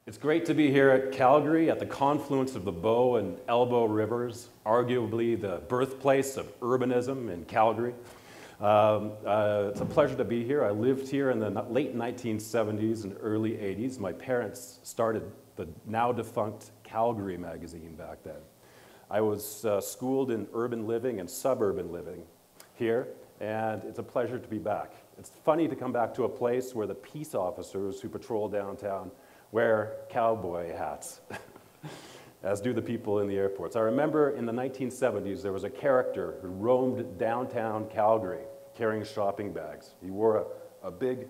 It's great to be here at Calgary at the confluence of the Bow and Elbow rivers, arguably the birthplace of urbanism in Calgary. It's a pleasure to be here. I lived here in the late 1970s and early 80s. My parents started the now defunct Calgary magazine back then. I was schooled in urban living and suburban living here, and it's a pleasure to be back. It's funny to come back to a place where the peace officers who patrol downtown wear cowboy hats, as do the people in the airports. I remember in the 1970s, there was a character who roamed downtown Calgary carrying shopping bags. He wore a big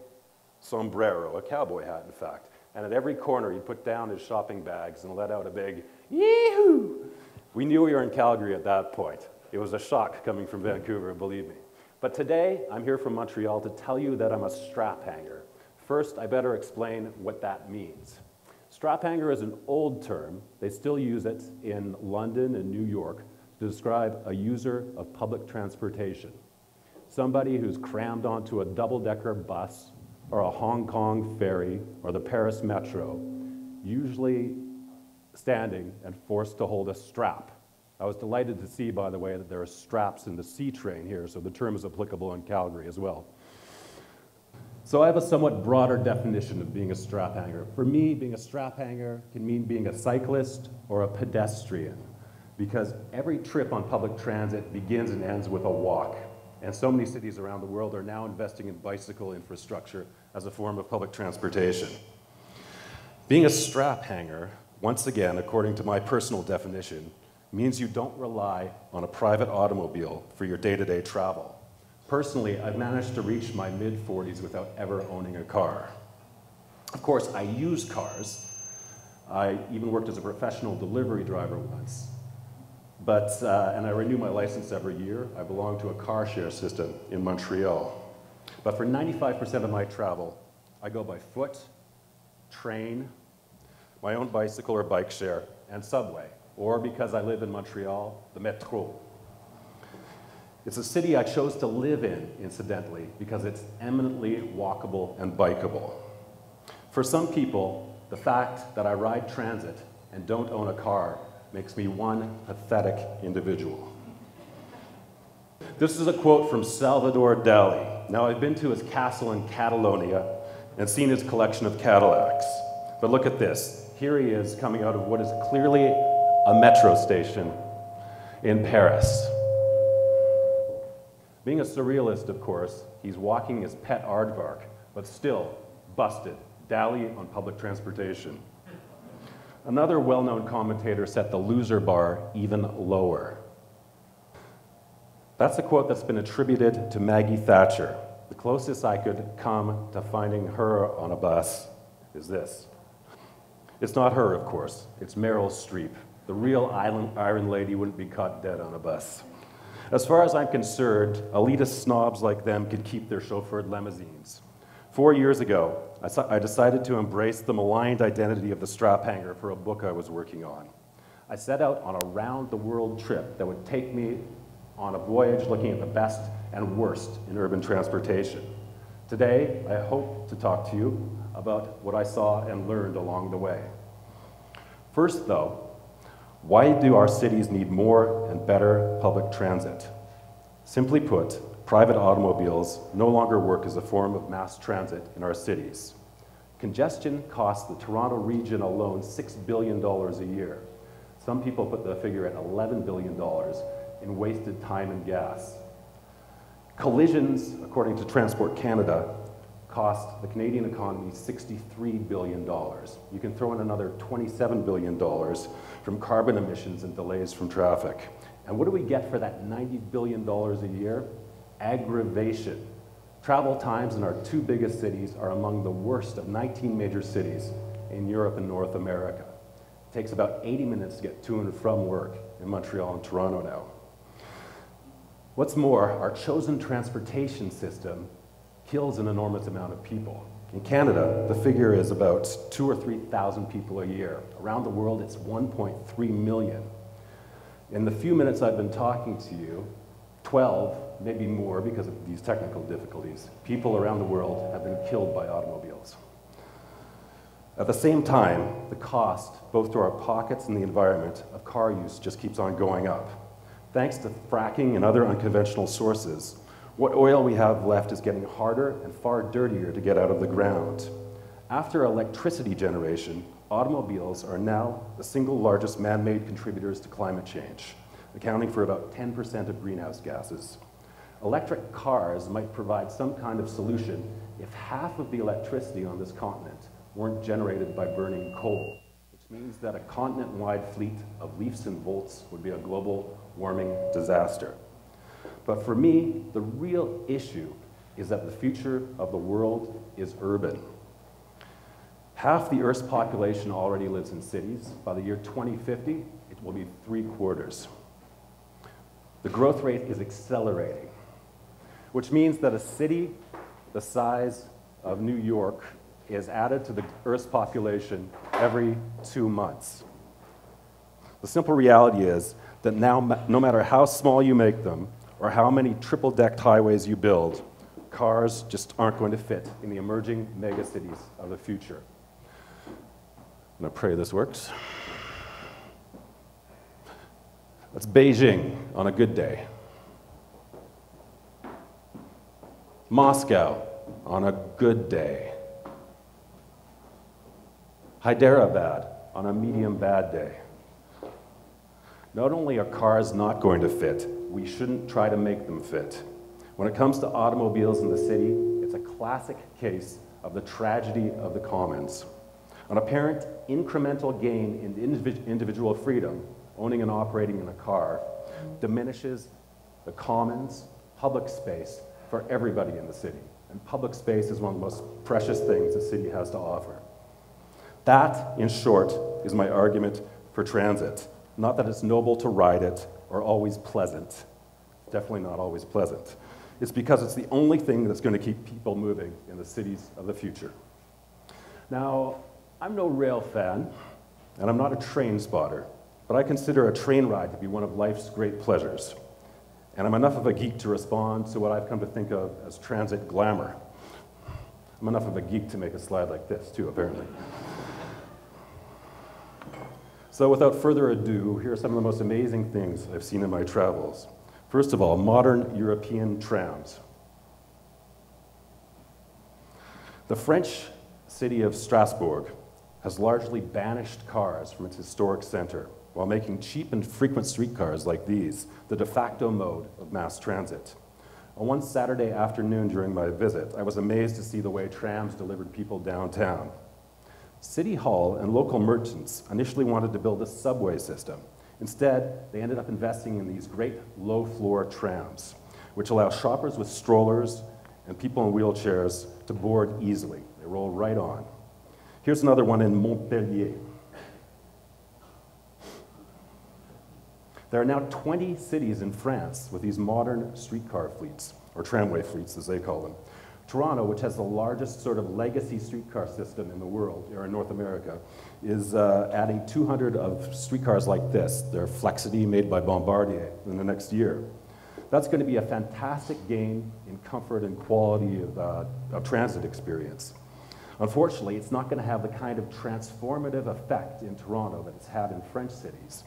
sombrero, a cowboy hat, in fact. And at every corner, he put down his shopping bags and let out a big yee-hoo. We knew we were in Calgary at that point. It was a shock coming from Vancouver, believe me. But today, I'm here from Montreal to tell you that I'm a straphanger. First, I better explain what that means. Straphanger is an old term. They still use it in London and New York to describe a user of public transportation. Somebody who's crammed onto a double-decker bus or a Hong Kong ferry or the Paris metro, usually standing and forced to hold a strap. I was delighted to see, by the way, that there are straps in the C train here, so the term is applicable in Calgary as well. So I have a somewhat broader definition of being a straphanger. For me, being a straphanger can mean being a cyclist or a pedestrian, because every trip on public transit begins and ends with a walk. And so many cities around the world are now investing in bicycle infrastructure as a form of public transportation. Being a straphanger, once again, according to my personal definition, means you don't rely on a private automobile for your day-to-day travel. Personally, I've managed to reach my mid-40s without ever owning a car. Of course, I use cars. I even worked as a professional delivery driver once. And I renew my license every year. I belong to a car share system in Montreal. But for 95% of my travel, I go by foot, train, my own bicycle or bike share, and subway. Or because I live in Montreal, the metro. It's a city I chose to live in, incidentally, because it's eminently walkable and bikeable. For some people, the fact that I ride transit and don't own a car makes me one pathetic individual. This is a quote from Salvador Dali. Now, I've been to his castle in Catalonia and seen his collection of Cadillacs. But look at this. Here he is coming out of what is clearly a metro station in Paris. Being a surrealist, of course, he's walking his pet aardvark, but still busted. Dali on public transportation. Another well-known commentator set the loser bar even lower. That's a quote that's been attributed to Maggie Thatcher. The closest I could come to finding her on a bus is this. It's not her, of course. It's Meryl Streep. The real Iron Lady wouldn't be caught dead on a bus. As far as I'm concerned, elitist snobs like them could keep their chauffeured limousines. 4 years ago, I decided to embrace the maligned identity of the straphanger for a book I was working on. I set out on a round-the-world trip that would take me on a voyage looking at the best and worst in urban transportation. Today, I hope to talk to you about what I saw and learned along the way. First, though, why do our cities need more and better public transit? Simply put, private automobiles no longer work as a form of mass transit in our cities. Congestion costs the Toronto region alone $6 billion a year. Some people put the figure at $11 billion in wasted time and gas. Collisions, according to Transport Canada, cost the Canadian economy $63 billion. You can throw in another $27 billion from carbon emissions and delays from traffic. And what do we get for that $90 billion a year? Aggravation. Travel times in our two biggest cities are among the worst of 19 major cities in Europe and North America. It takes about 80 minutes to get to and from work in Montreal and Toronto now. What's more, our chosen transportation system kills an enormous amount of people. In Canada, the figure is about 2,000 or 3,000 people a year. Around the world, it's 1.3 million. In the few minutes I've been talking to you, 12, maybe more because of these technical difficulties, people around the world have been killed by automobiles. At the same time, the cost, both to our pockets and the environment, of car use just keeps on going up. Thanks to fracking and other unconventional sources, what oil we have left is getting harder and far dirtier to get out of the ground. After electricity generation, automobiles are now the single largest man-made contributors to climate change, accounting for about 10% of greenhouse gases. Electric cars might provide some kind of solution if half of the electricity on this continent weren't generated by burning coal, which means that a continent-wide fleet of Leafs and Volts would be a global warming disaster. But for me, the real issue is that the future of the world is urban. Half the Earth's population already lives in cities. By the year 2050, it will be 3/4. The growth rate is accelerating, which means that a city the size of New York is added to the Earth's population every 2 months. The simple reality is that now, no matter how small you make them, or how many triple-decked highways you build, cars just aren't going to fit in the emerging megacities of the future. I'm gonna pray this works. That's Beijing on a good day. Moscow on a good day. Hyderabad on a medium bad day. Not only are cars not going to fit, we shouldn't try to make them fit. When it comes to automobiles in the city, it's a classic case of the tragedy of the commons. An apparent incremental gain in individual freedom, owning and operating in a car, diminishes the commons, public space, for everybody in the city. And public space is one of the most precious things the city has to offer. That, in short, is my argument for transit. Not that it's noble to ride it or always pleasant. Definitely not always pleasant. It's because it's the only thing that's going to keep people moving in the cities of the future. Now, I'm no rail fan, and I'm not a train spotter, but I consider a train ride to be one of life's great pleasures. And I'm enough of a geek to respond to what I've come to think of as transit glamour. I'm enough of a geek to make a slide like this, too, apparently. So without further ado, here are some of the most amazing things I've seen in my travels. First of all, modern European trams. The French city of Strasbourg has largely banished cars from its historic center, while making cheap and frequent streetcars like these the de facto mode of mass transit. On one Saturday afternoon during my visit, I was amazed to see the way trams delivered people downtown. City Hall and local merchants initially wanted to build a subway system. Instead, they ended up investing in these great low-floor trams, which allow shoppers with strollers and people in wheelchairs to board easily. They roll right on. Here's another one in Montpellier. There are now 20 cities in France with these modern streetcar fleets, or tramway fleets as they call them. Toronto, which has the largest sort of legacy streetcar system in the world, or in North America, is adding 200 of streetcars like this. They're Flexity made by Bombardier in the next year. That's going to be a fantastic gain in comfort and quality of transit experience. Unfortunately, it's not going to have the kind of transformative effect in Toronto that it's had in French cities.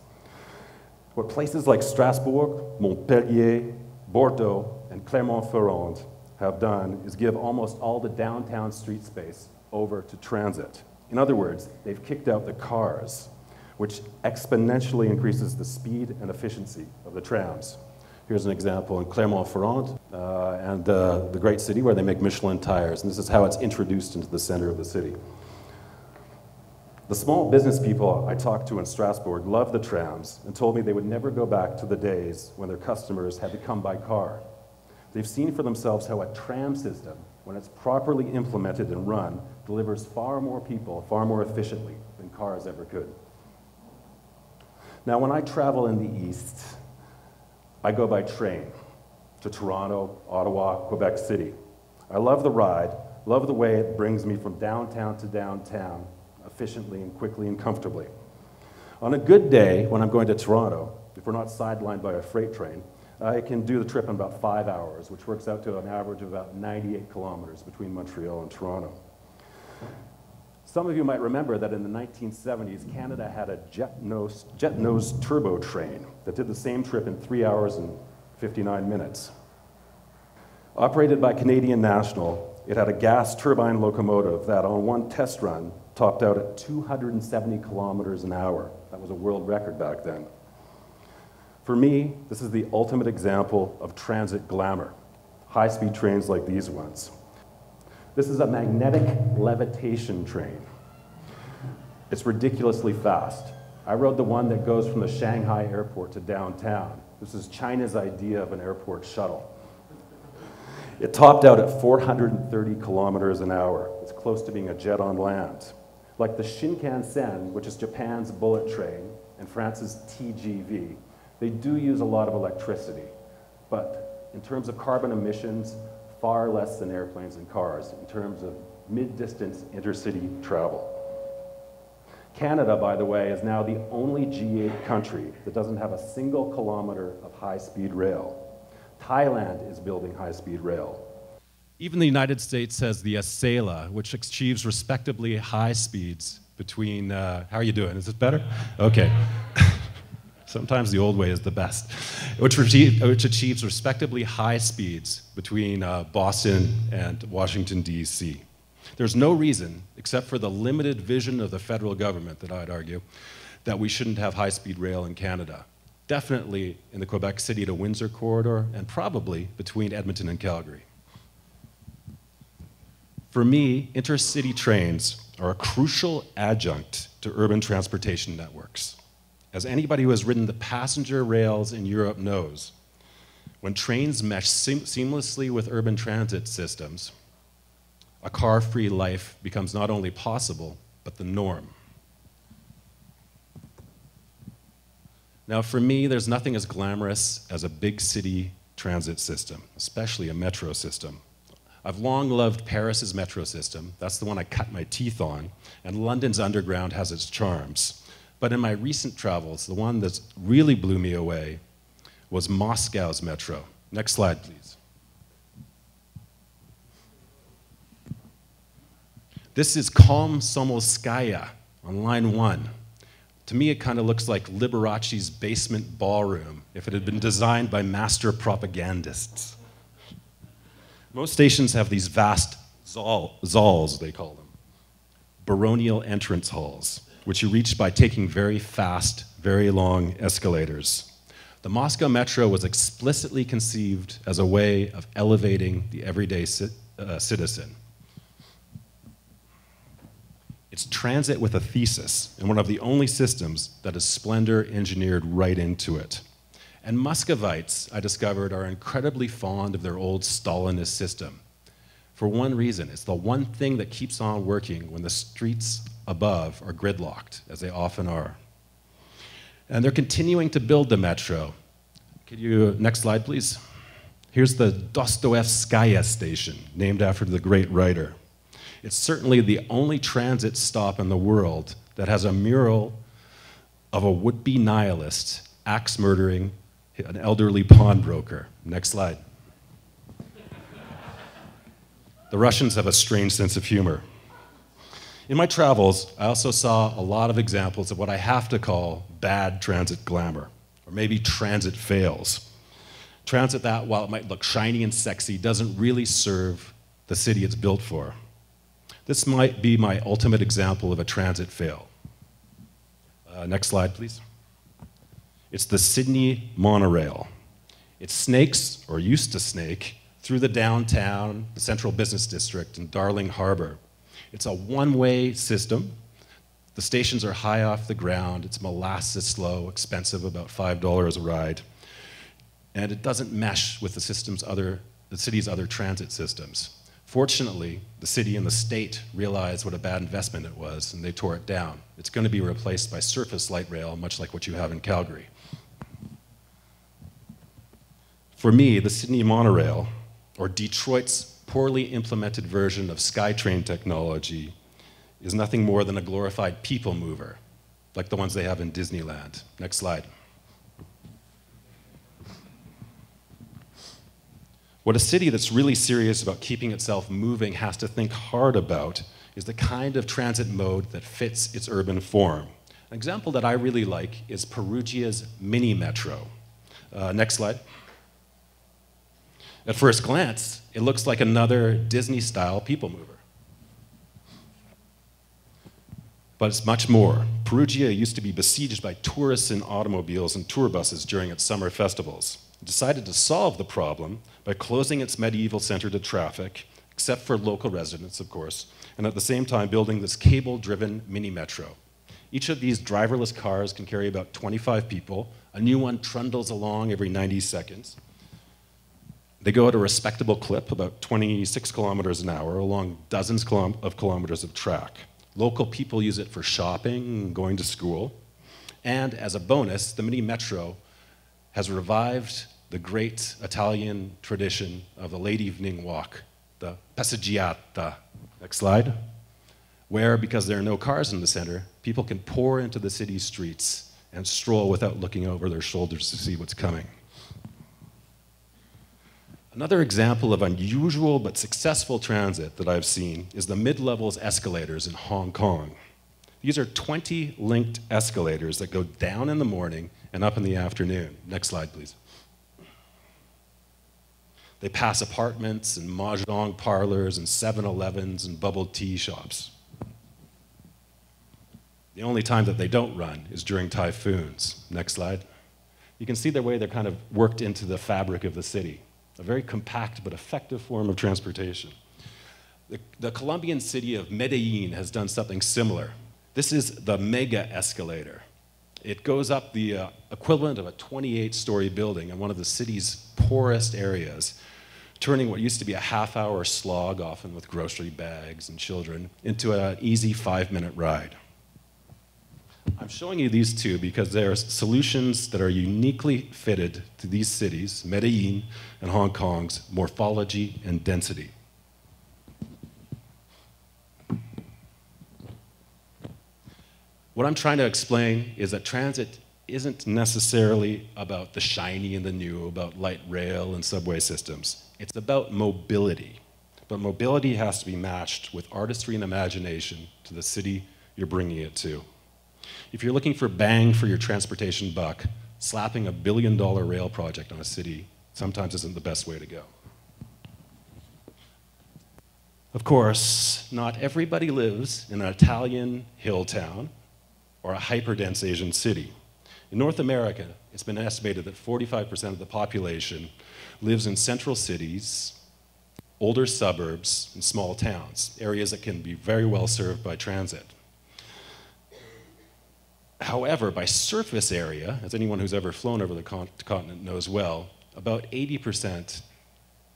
What places like Strasbourg, Montpellier, Bordeaux, and Clermont-Ferrand have done is give almost all the downtown street space over to transit. In other words, they've kicked out the cars, which exponentially increases the speed and efficiency of the trams. Here's an example in Clermont-Ferrand and the great city where they make Michelin tires, and this is how it's introduced into the center of the city. The small business people I talked to in Strasbourg loved the trams and told me they would never go back to the days when their customers had to come by car. They've seen for themselves how a tram system, when it's properly implemented and run, delivers far more people, far more efficiently than cars ever could. Now, when I travel in the East, I go by train to Toronto, Ottawa, Quebec City. I love the ride, love the way it brings me from downtown to downtown, efficiently and quickly and comfortably. On a good day, when I'm going to Toronto, if we're not sidelined by a freight train, I can do the trip in about 5 hours, which works out to an average of about 98 kilometers between Montreal and Toronto. Some of you might remember that in the 1970s, Canada had a jet-nose turbo train that did the same trip in 3 hours and 59 minutes. Operated by Canadian National, it had a gas turbine locomotive that on one test run topped out at 270 kilometers an hour. That was a world record back then. For me, this is the ultimate example of transit glamour, high-speed trains like these ones. This is a magnetic levitation train. It's ridiculously fast. I rode the one that goes from the Shanghai airport to downtown. This is China's idea of an airport shuttle. It topped out at 430 kilometers an hour. It's close to being a jet on land. Like the Shinkansen, which is Japan's bullet train, and France's TGV, they do use a lot of electricity, but in terms of carbon emissions, far less than airplanes and cars in terms of mid-distance intercity travel. Canada, by the way, is now the only G8 country that doesn't have a single kilometer of high-speed rail. Thailand is building high-speed rail. Even the United States has the ASELA, which achieves respectably high speeds between, how are you doing? Is it better? Okay. Sometimes the old way is the best. Which achieves respectably high speeds between Boston and Washington, D.C. There's no reason, except for the limited vision of the federal government, that I'd argue, that we shouldn't have high-speed rail in Canada. Definitely in the Quebec City to Windsor corridor, and probably between Edmonton and Calgary. For me, intercity trains are a crucial adjunct to urban transportation networks. As anybody who has ridden the passenger rails in Europe knows, when trains mesh seamlessly with urban transit systems, a car-free life becomes not only possible, but the norm. Now, for me, there's nothing as glamorous as a big city transit system, especially a metro system. I've long loved Paris's metro system. That's the one I cut my teeth on, and London's underground has its charms. But in my recent travels, the one that really blew me away was Moscow's metro. Next slide, please. This is Komsomolskaya on line 1. To me, it kind of looks like Liberace's basement ballroom if it had been designed by master propagandists. Most stations have these vast zals, they call them, baronial entrance halls, which you reach by taking very fast, very long escalators. The Moscow Metro was explicitly conceived as a way of elevating the everyday citizen. It's transit with a thesis, and one of the only systems that is splendor engineered right into it. And Muscovites, I discovered, are incredibly fond of their old Stalinist system. For one reason, it's the one thing that keeps on working when the streets above are gridlocked, as they often are. And they're continuing to build the metro. Could you, next slide, please? Here's the Dostoevskaya station, named after the great writer. It's certainly the only transit stop in the world that has a mural of a would-be nihilist axe-murdering an elderly pawnbroker. Next slide. The Russians have a strange sense of humor. In my travels, I also saw a lot of examples of what I have to call bad transit glamour, or maybe transit fails. Transit that, while it might look shiny and sexy, doesn't really serve the city it's built for. This might be my ultimate example of a transit fail. Next slide, please. It's the Sydney monorail. It snakes, or used to snake, through the downtown, the central business district, and Darling Harbour. It's a one-way system. The stations are high off the ground. It's molasses slow, expensive, about $5 a ride. And it doesn't mesh with the city's other transit systems. Fortunately, the city and the state realized what a bad investment it was, and they tore it down. It's going to be replaced by surface light rail, much like what you have in Calgary. For me, the Sydney monorail, or Detroit's poorly implemented version of SkyTrain technology, is nothing more than a glorified people mover, like the ones they have in Disneyland. Next slide. What a city that's really serious about keeping itself moving has to think hard about is the kind of transit mode that fits its urban form. An example that I really like is Perugia's mini metro. Next slide. At first glance, it looks like another Disney-style people mover. But it's much more. Perugia used to be besieged by tourists in automobiles and tour buses during its summer festivals. It decided to solve the problem by closing its medieval center to traffic, except for local residents, of course, and at the same time building this cable-driven mini metro. Each of these driverless cars can carry about 25 people. A new one trundles along every 90 seconds. They go at a respectable clip, about 26 kilometers an hour, along dozens of kilometers of track. Local people use it for shopping, going to school. And as a bonus, the mini metro has revived the great Italian tradition of the late evening walk, the passeggiata. Next slide. Where, because there are no cars in the center, people can pour into the city streets and stroll without looking over their shoulders to see what's coming. Another example of unusual but successful transit that I've seen is the mid-levels escalators in Hong Kong. These are 20 linked escalators that go down in the morning and up in the afternoon. Next slide, please. They pass apartments and mahjong parlors and 7-Elevens and bubble tea shops. The only time that they don't run is during typhoons. Next slide. You can see the way they're kind of worked into the fabric of the city. A very compact but effective form of transportation. The Colombian city of Medellin has done something similar. This is the mega escalator. It goes up the equivalent of a 28-story building in one of the city's poorest areas, turning what used to be a half-hour slog, often with grocery bags and children, into an easy 5-minute ride. I'm showing you these two because they are solutions that are uniquely fitted to these cities, Medellin and Hong Kong's morphology and density. What I'm trying to explain is that transit isn't necessarily about the shiny and the new, about light rail and subway systems. It's about mobility. But mobility has to be matched with artistry and imagination to the city you're bringing it to. If you're looking for bang for your transportation buck, slapping $1 billion rail project on a city sometimes isn't the best way to go. Of course, not everybody lives in an Italian hill town or a hyperdense Asian city. In North America, it's been estimated that 45% of the population lives in central cities, older suburbs, and small towns, areas that can be very well served by transit. However, by surface area, as anyone who's ever flown over the continent knows well, about 80%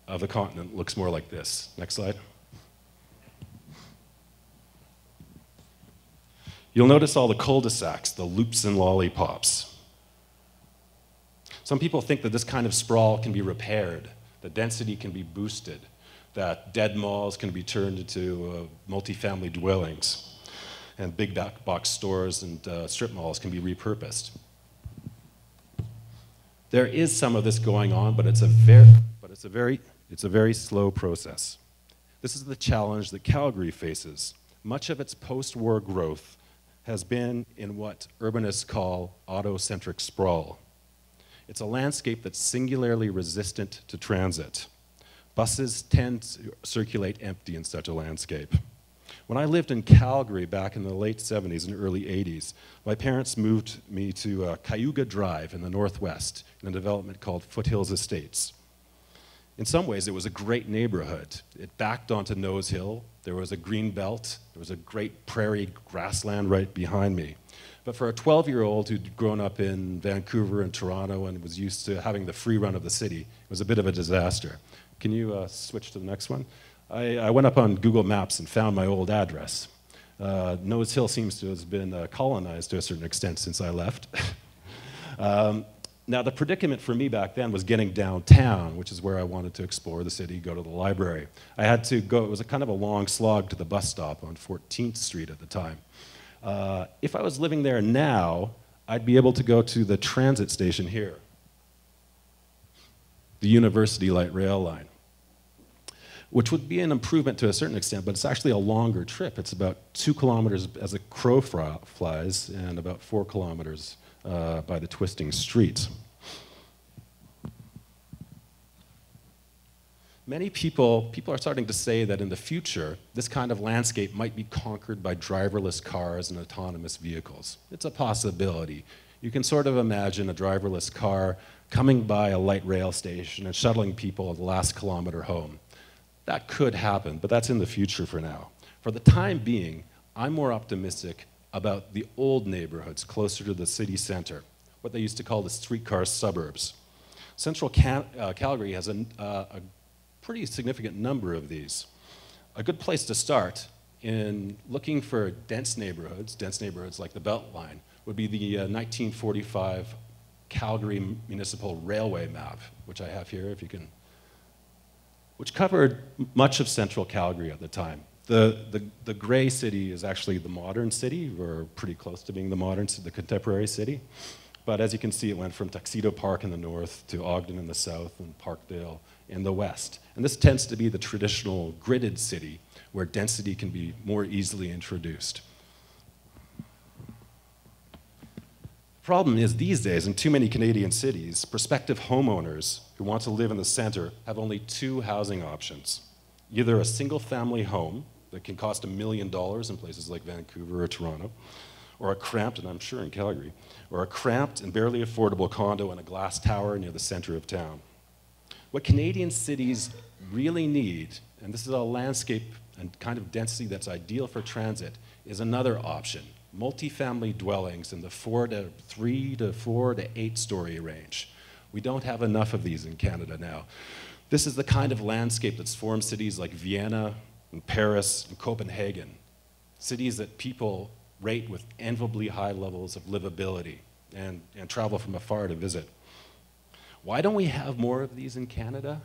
of the continent looks more like this. Next slide. You'll notice all the cul-de-sacs, the loops and lollipops. Some people think that this kind of sprawl can be repaired, that density can be boosted, that dead malls can be turned into multifamily dwellings, and big box stores and strip malls can be repurposed. There is some of this going on, but it's a very slow process. This is the challenge that Calgary faces. Much of its post-war growth has been in what urbanists call auto-centric sprawl. It's a landscape that's singularly resistant to transit. Buses tend to circulate empty in such a landscape. When I lived in Calgary back in the late 70s and early 80s, my parents moved me to Cayuga Drive in the Northwest in a development called Foothills Estates. In some ways, it was a great neighborhood. It backed onto Nose Hill. There was a green belt. There was a great prairie grassland right behind me. But for a 12-year-old who'd grown up in Vancouver and Toronto and was used to having the free run of the city, it was a bit of a disaster. Can you switch to the next one? I went up on Google Maps and found my old address. Nose Hill seems to have been colonized to a certain extent since I left. Now, the predicament for me back then was getting downtown, which is where I wanted to explore the city, go to the library. I had to go, it was a kind of a long slog to the bus stop on 14th Street at the time. If I was living there now, I'd be able to go to the transit station here, the University Light Rail line. which would be an improvement to a certain extent, but it's actually a longer trip. It's about 2 kilometers as a crow flies and about 4 kilometers by the twisting streets. Many people are starting to say that in the future, this kind of landscape might be conquered by driverless cars and autonomous vehicles. It's a possibility. You can sort of imagine a driverless car coming by a light rail station and shuttling people the last kilometer home. That could happen, but that's in the future for now. For the time being, I'm more optimistic about the old neighborhoods closer to the city center, what they used to call the streetcar suburbs. Central Calgary has a pretty significant number of these. A good place to start in looking for dense neighborhoods like the Beltline, would be the 1945 Calgary Municipal Railway map, which I have here, if you can, which covered much of central Calgary at the time. The gray city is actually the modern city, or pretty close to being the contemporary city. But as you can see, it went from Tuxedo Park in the north to Ogden in the south and Parkdale in the west. And this tends to be the traditional gridded city where density can be more easily introduced. The problem is these days in too many Canadian cities, prospective homeowners who want to live in the center have only 2 housing options. Either a single family home that can cost $1 million in places like Vancouver or Toronto, or a cramped, and I'm sure in Calgary, or a cramped and barely affordable condo in a glass tower near the center of town. What Canadian cities really need, and this is a landscape and kind of density that's ideal for transit, is another option, multifamily dwellings in the 3 to 4 to 8 story range. We don't have enough of these in Canada now. This is the kind of landscape that's formed cities like Vienna and Paris and Copenhagen, cities that people rate with enviably high levels of livability and travel from afar to visit. Why don't we have more of these in Canada?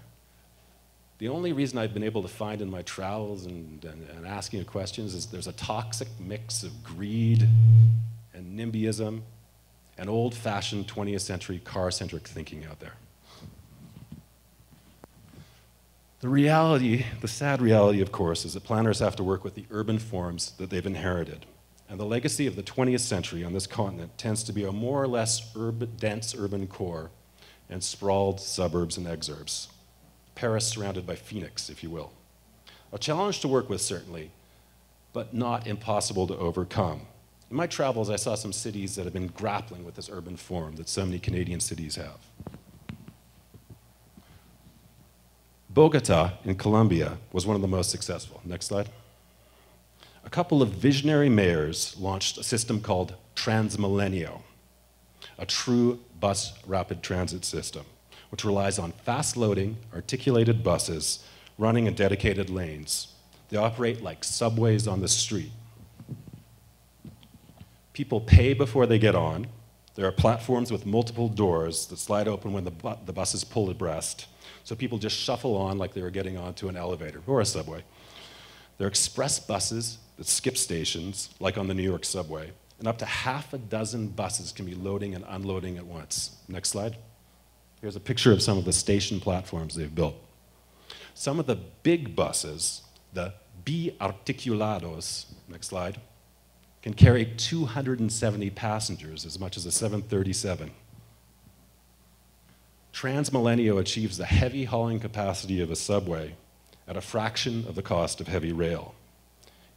The only reason I've been able to find in my travels and asking questions is there's a toxic mix of greed and NIMBYism and old-fashioned 20th century car-centric thinking out there. The sad reality, of course, is that planners have to work with the urban forms that they've inherited. And the legacy of the 20th century on this continent tends to be a more or less dense urban core and sprawled suburbs and exurbs. Paris surrounded by Phoenix, if you will. A challenge to work with, certainly, but not impossible to overcome. In my travels, I saw some cities that have been grappling with this urban form that so many Canadian cities have. Bogota in Colombia was one of the most successful. Next slide. A couple of visionary mayors launched a system called Transmilenio, a true bus rapid transit system, which relies on fast-loading, articulated buses running in dedicated lanes. They operate like subways on the street. People pay before they get on. There are platforms with multiple doors that slide open when the buses pull abreast, so people just shuffle on like they were getting onto an elevator or a subway. There are express buses that skip stations, like on the New York subway, and up to half a dozen buses can be loading and unloading at once. Next slide. Here's a picture of some of the station platforms they've built. Some of the big buses, the bi-articulados, next slide, can carry 270 passengers, as much as a 737. Transmilenio achieves the heavy hauling capacity of a subway at a fraction of the cost of heavy rail.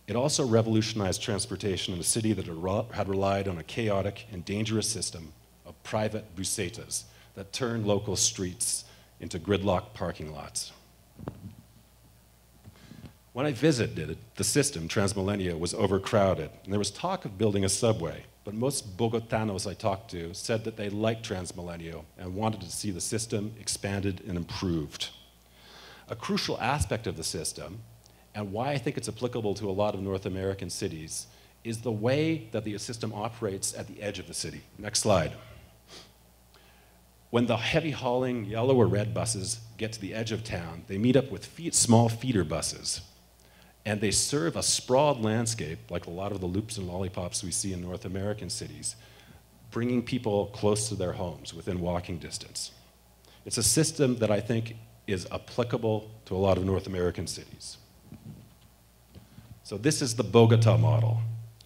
It also revolutionized transportation in a city that had relied on a chaotic and dangerous system of private busetas that turned local streets into gridlock parking lots. When I visited the system, Transmilenio was overcrowded, and there was talk of building a subway, but most Bogotanos I talked to said that they liked Transmilenio and wanted to see the system expanded and improved. A crucial aspect of the system, and why I think it's applicable to a lot of North American cities, is the way that the system operates at the edge of the city. Next slide. When the heavy hauling yellow or red buses get to the edge of town, they meet up with small feeder buses, and they serve a sprawled landscape like a lot of the loops and lollipops we see in North American cities, bringing people close to their homes within walking distance. It's a system that I think is applicable to a lot of North American cities. So this is the Bogota model.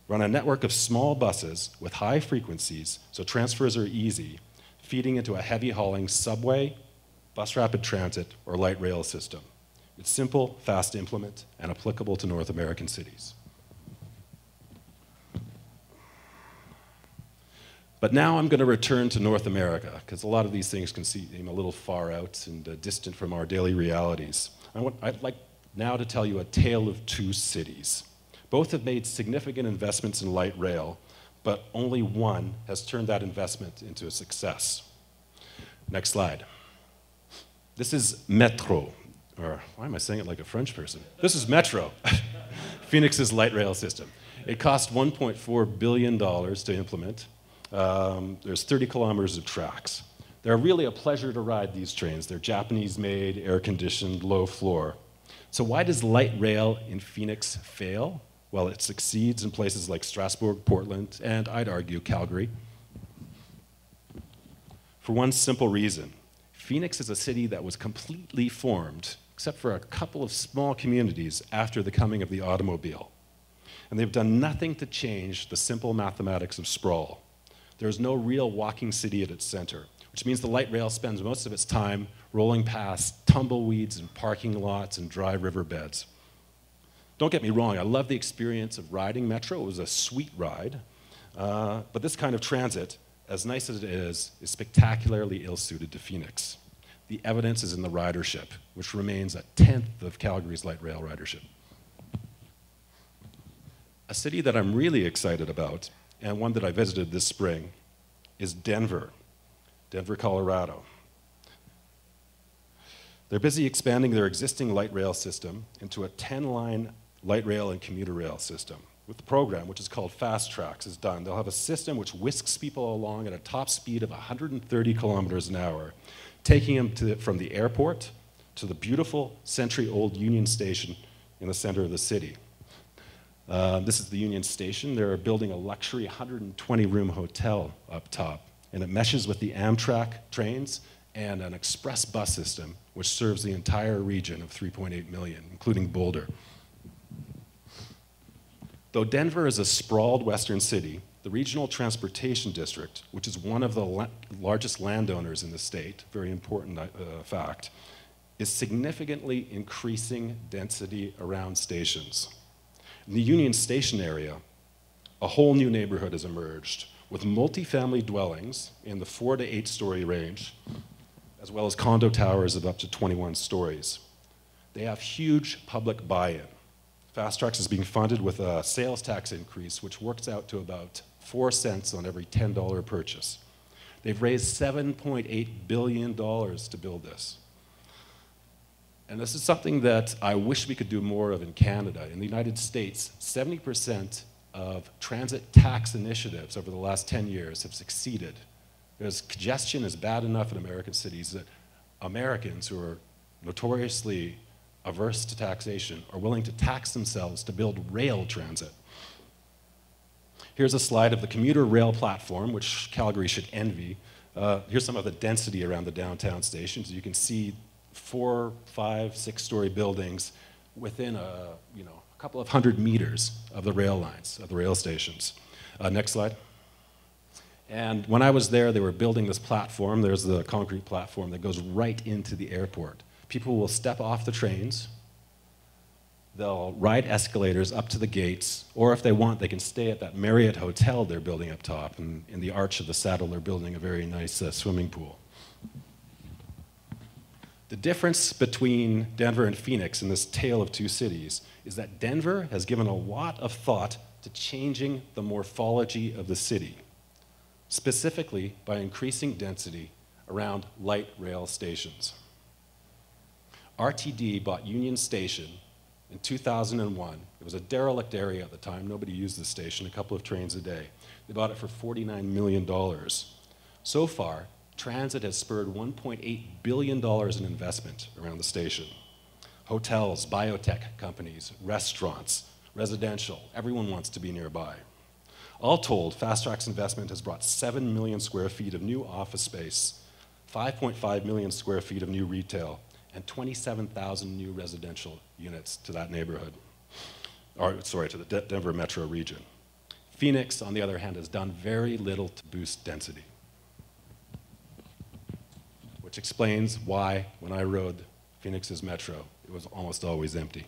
Run a network of small buses with high frequencies so transfers are easy, feeding into a heavy hauling subway, bus rapid transit, or light rail system. It's simple, fast to implement, and applicable to North American cities. But now I'm going to return to North America, because a lot of these things can seem a little far out and distant from our daily realities. I'd like now to tell you a tale of two cities. Both have made significant investments in light rail, but only one has turned that investment into a success. Next slide. This is Metro, or why am I saying it like a French person? This is Metro, Phoenix's light rail system. It cost $1.4 billion to implement. There's 30 kilometers of tracks. They're really a pleasure to ride these trains. They're Japanese-made, air-conditioned, low floor. So why does light rail in Phoenix fail? Well, it succeeds in places like Strasbourg, Portland, and I'd argue Calgary. For one simple reason. Phoenix is a city that was completely formed, except for a couple of small communities after the coming of the automobile. And they've done nothing to change the simple mathematics of sprawl. There is no real walking city at its center, which means the light rail spends most of its time rolling past tumbleweeds and parking lots and dry riverbeds. Don't get me wrong, I love the experience of riding Metro. It was a sweet ride. But this kind of transit, as nice as it is spectacularly ill-suited to Phoenix. The evidence is in the ridership, which remains a tenth of Calgary's light rail ridership. A city that I'm really excited about, and one that I visited this spring, is Denver, Colorado. They're busy expanding their existing light rail system into a 10-line light rail and commuter rail system. With the program, which is called Fast Tracks, is done, they'll have a system which whisks people along at a top speed of 130 kilometers an hour, taking them from the airport to the beautiful century-old Union Station in the center of the city. This is the Union Station. They're building a luxury 120-room hotel up top, and it meshes with the Amtrak trains and an express bus system, which serves the entire region of 3.8 million, including Boulder. Though Denver is a sprawled western city, the Regional Transportation District, which is one of the largest landowners in the state, very important fact, is significantly increasing density around stations. In the Union Station area, a whole new neighborhood has emerged with multifamily dwellings in the 4 to 8 story range, as well as condo towers of up to 21 stories. They have huge public buy-in. Fast Tracks is being funded with a sales tax increase, which works out to about 4 cents on every $10 purchase. They've raised $7.8 billion to build this. And this is something that I wish we could do more of in Canada. In the United States, 70% of transit tax initiatives over the last 10 years have succeeded. Because congestion is bad enough in American cities that Americans who are notoriously averse to taxation are willing to tax themselves to build rail transit. Here's a slide of the commuter rail platform, which Calgary should envy. Here's some of the density around the downtown stations. You can see 4, 5, 6 story buildings within a couple of 100 meters of the rail lines, of the rail stations. Next slide. And when I was there, they were building this platform. There's the concrete platform that goes right into the airport. People will step off the trains, they'll ride escalators up to the gates, or if they want, they can stay at that Marriott hotel they're building up top, and in the arch of the saddle, they're building a very nice swimming pool. The difference between Denver and Phoenix in this tale of two cities is that Denver has given a lot of thought to changing the morphology of the city, specifically by increasing density around light rail stations. RTD bought Union Station in 2001. It was a derelict area at the time. Nobody used the station, a couple of trains a day. They bought it for $49 million. So far, transit has spurred $1.8 billion in investment around the station. Hotels, biotech companies, restaurants, residential, everyone wants to be nearby. All told, Fast Track's investment has brought 7 million square feet of new office space, 5.5 million square feet of new retail, and 27,000 new residential units to that neighborhood, or sorry, to the Denver metro region. Phoenix, on the other hand, has done very little to boost density, which explains why, when I rode Phoenix's metro, it was almost always empty.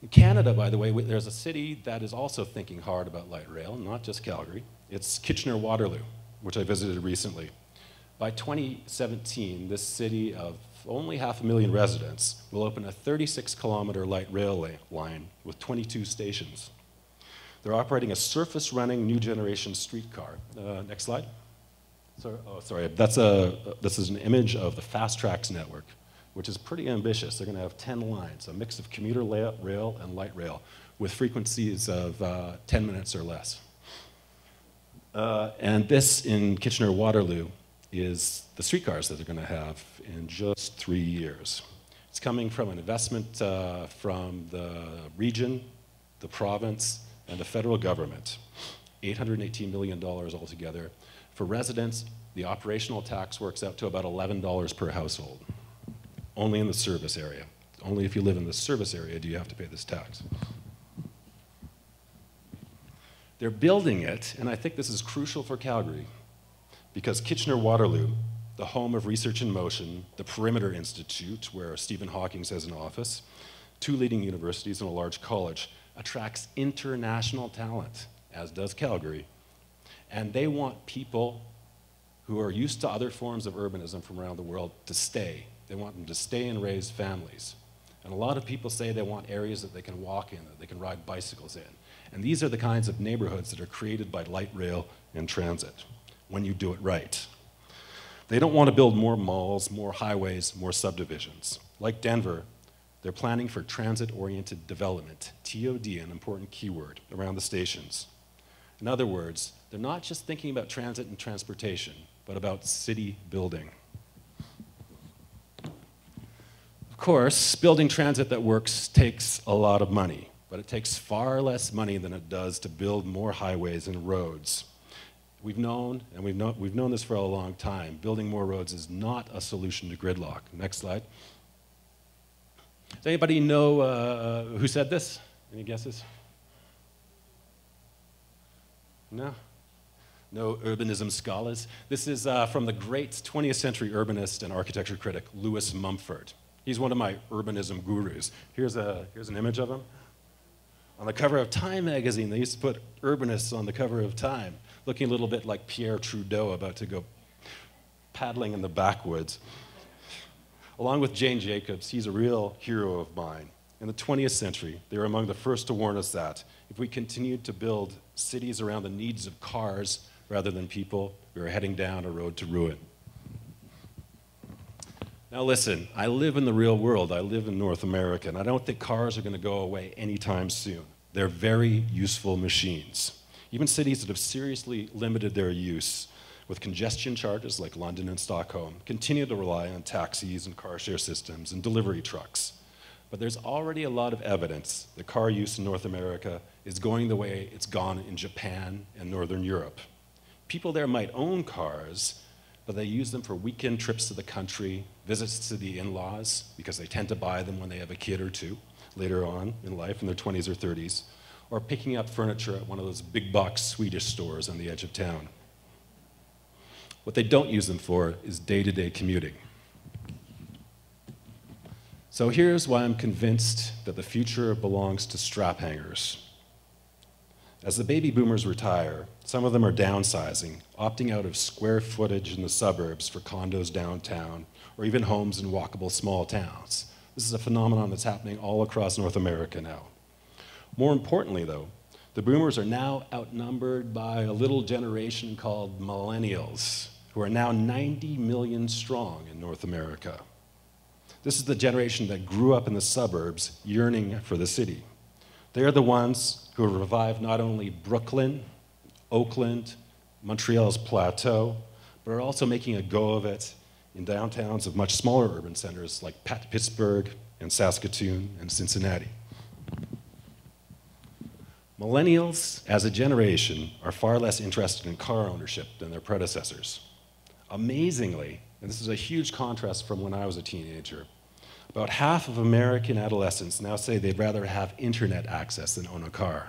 In Canada, by the way, there's a city that is also thinking hard about light rail, not just Calgary. It's Kitchener-Waterloo, which I visited recently. By 2017, this city of only 500,000 residents will open a 36-kilometer light rail line with 22 stations. They're operating a surface-running new generation streetcar. Next slide. Sorry, this is an image of the Fast Tracks network, which is pretty ambitious. They're going to have 10 lines, a mix of commuter rail and light rail, with frequencies of 10 minutes or less. And this, in Kitchener-Waterloo, is the streetcars that they're going to have in just 3 years. It's coming from an investment from the region, the province, and the federal government, $818 million altogether. For residents, the operational tax works out to about $11 per household, only in the service area. Only if you live in the service area do you have to pay this tax. They're building it, and I think this is crucial for Calgary, because Kitchener-Waterloo, the home of Research in Motion, the Perimeter Institute, where Stephen Hawking has an office, 2 leading universities and a large college, attracts international talent, as does Calgary. And they want people who are used to other forms of urbanism from around the world to stay. They want them to stay and raise families. And a lot of people say they want areas that they can walk in, that they can ride bicycles in. And these are the kinds of neighborhoods that are created by light rail and transit, when you do it right. They don't want to build more malls, more highways, more subdivisions. Like Denver, they're planning for transit-oriented development, TOD, an important keyword, around the stations. In other words, they're not just thinking about transit and transportation, but about city building. Of course, building transit that works takes a lot of money, but it takes far less money than it does to build more highways and roads. We've known this for a long time, building more roads is not a solution to gridlock. Next slide. Does anybody know who said this? Any guesses? No? No urbanism scholars? This is from the great 20th century urbanist and architecture critic, Lewis Mumford. He's one of my urbanism gurus. Here's an image of him. On the cover of Time magazine, they used to put urbanists on the cover of Time, looking a little bit like Pierre Trudeau about to go paddling in the backwoods. Along with Jane Jacobs, he's a real hero of mine. In the 20th century, they were among the first to warn us that if we continued to build cities around the needs of cars rather than people, we were heading down a road to ruin. Now listen, I live in the real world. I live in North America, and I don't think cars are going to go away anytime soon. They're very useful machines. Even cities that have seriously limited their use with congestion charges like London and Stockholm continue to rely on taxis and car share systems and delivery trucks. But there's already a lot of evidence that car use in North America is going the way it's gone in Japan and Northern Europe. People there might own cars, but they use them for weekend trips to the country, visits to the in-laws, because they tend to buy them when they have a kid or two later on in life, in their 20s or 30s, or picking up furniture at one of those big box Swedish stores on the edge of town. What they don't use them for is day-to-day commuting. So here's why I'm convinced that the future belongs to Straphangers. As the baby boomers retire, some of them are downsizing, opting out of square footage in the suburbs for condos downtown, or even homes in walkable small towns. This is a phenomenon that's happening all across North America now. More importantly, though, the boomers are now outnumbered by a little generation called millennials, who are now 90 million strong in North America. This is the generation that grew up in the suburbs, yearning for the city. They're the ones who have revived not only Brooklyn, Oakland, Montreal's Plateau, but are also making a go of it in downtowns of much smaller urban centers like Pittsburgh and Saskatoon and Cincinnati. Millennials, as a generation, are far less interested in car ownership than their predecessors. Amazingly, And this is a huge contrast from when I was a teenager. About half of American adolescents now say they'd rather have internet access than own a car.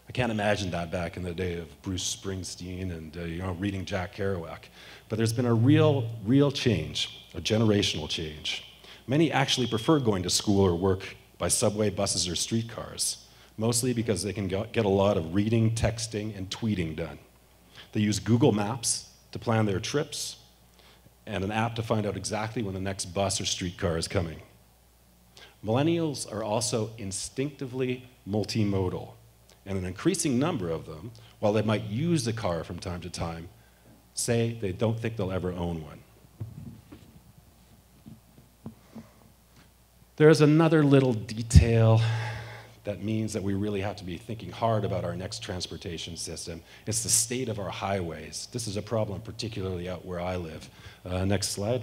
I can't imagine that back in the day of Bruce Springsteen and reading Jack Kerouac. But there's been a real change, a generational change. Many actually prefer going to school or work by subway, buses, or streetcars, mostly because they can get a lot of reading, texting, and tweeting done. They use Google Maps to plan their trips and an app to find out exactly when the next bus or streetcar is coming. Millennials are also instinctively multimodal, and an increasing number of them, while they might use the car from time to time, say they don't think they'll ever own one. There's another little detail that means that we really have to be thinking hard about our next transportation system. It's the state of our highways. This is a problem particularly out where I live. Next slide.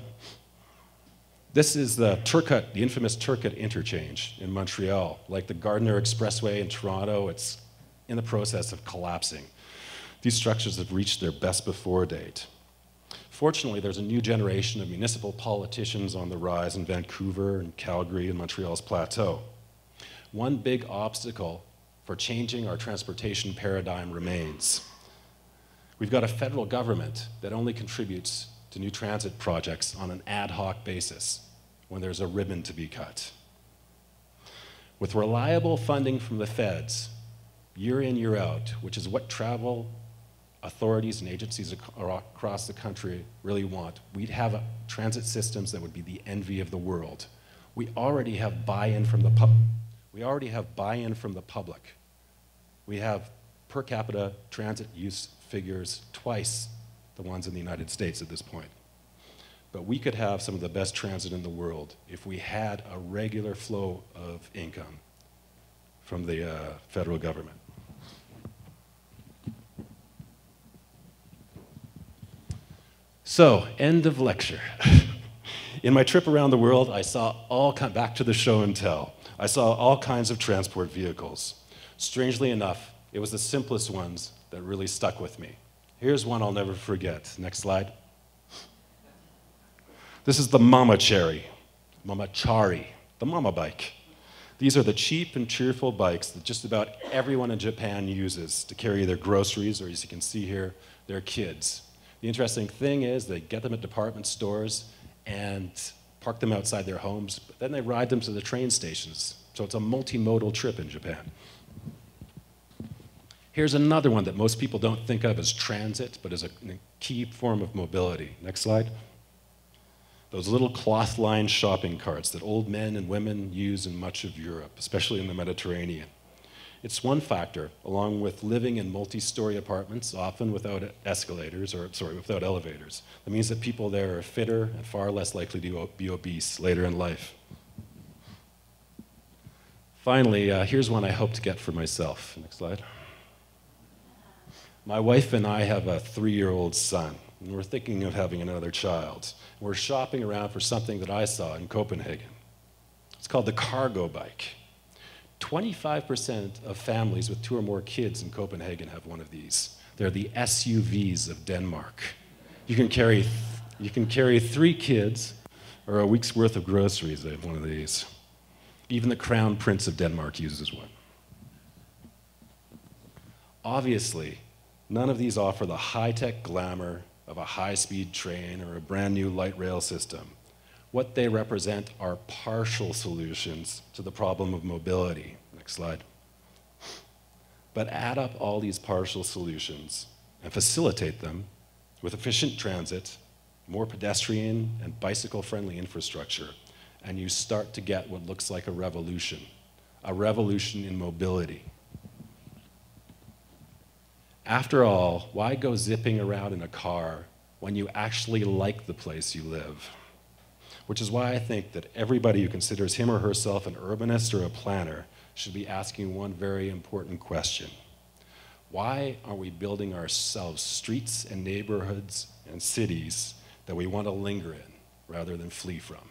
This is the Turcotte, the infamous Turcotte interchange in Montreal. Like the Gardiner Expressway in Toronto, it's in the process of collapsing. These structures have reached their best before date. Fortunately, there's a new generation of municipal politicians on the rise in Vancouver and Calgary and Montreal's plateau. One big obstacle for changing our transportation paradigm remains. We've got a federal government that only contributes to new transit projects on an ad hoc basis when there's a ribbon to be cut. With reliable funding from the feds, year in, year out, which is what travel authorities and agencies across the country really want, we'd have transit systems that would be the envy of the world. We already have buy-in from the public. We have per capita transit use figures twice the ones in the United States at this point. But we could have some of the best transit in the world if we had a regular flow of income from the federal government. So, end of lecture. In my trip around the world, I saw back to the show and tell. I saw all kinds of transport vehicles. Strangely enough, it was the simplest ones that really stuck with me. Here's one I'll never forget. Next slide. This is the Mamachari, the Mama bike. These are the cheap and cheerful bikes that just about everyone in Japan uses to carry their groceries, or as you can see here, their kids. The interesting thing is they get them at department stores and park them outside their homes, but then they ride them to the train stations. So it's a multimodal trip in Japan. Here's another one that most people don't think of as transit, but as a key form of mobility. Next slide. Those little cloth-lined shopping carts that old men and women use in much of Europe, especially in the Mediterranean. It's one factor, along with living in multi-story apartments, often without without elevators. That means that people there are fitter and far less likely to be obese later in life. Finally, here's one I hope to get for myself. Next slide. My wife and I have a 3-year-old son, and we're thinking of having another child. We're shopping around for something that I saw in Copenhagen. It's called the cargo bike. 25% of families with 2 or more kids in Copenhagen have one of these. They're the SUVs of Denmark. You can carry 3 kids or a week's worth of groceries in one of these. Even the Crown Prince of Denmark uses one. Obviously, none of these offer the high-tech glamour of a high-speed train or a brand new light rail system. What they represent are partial solutions to the problem of mobility. Next slide. But add up all these partial solutions and facilitate them with efficient transit, more pedestrian and bicycle-friendly infrastructure, and you start to get what looks like a revolution in mobility. After all, why go zipping around in a car when you actually like the place you live? Which is why I think that everybody who considers him or herself an urbanist or a planner should be asking one very important question. Why are we building ourselves streets and neighborhoods and cities that we want to linger in rather than flee from?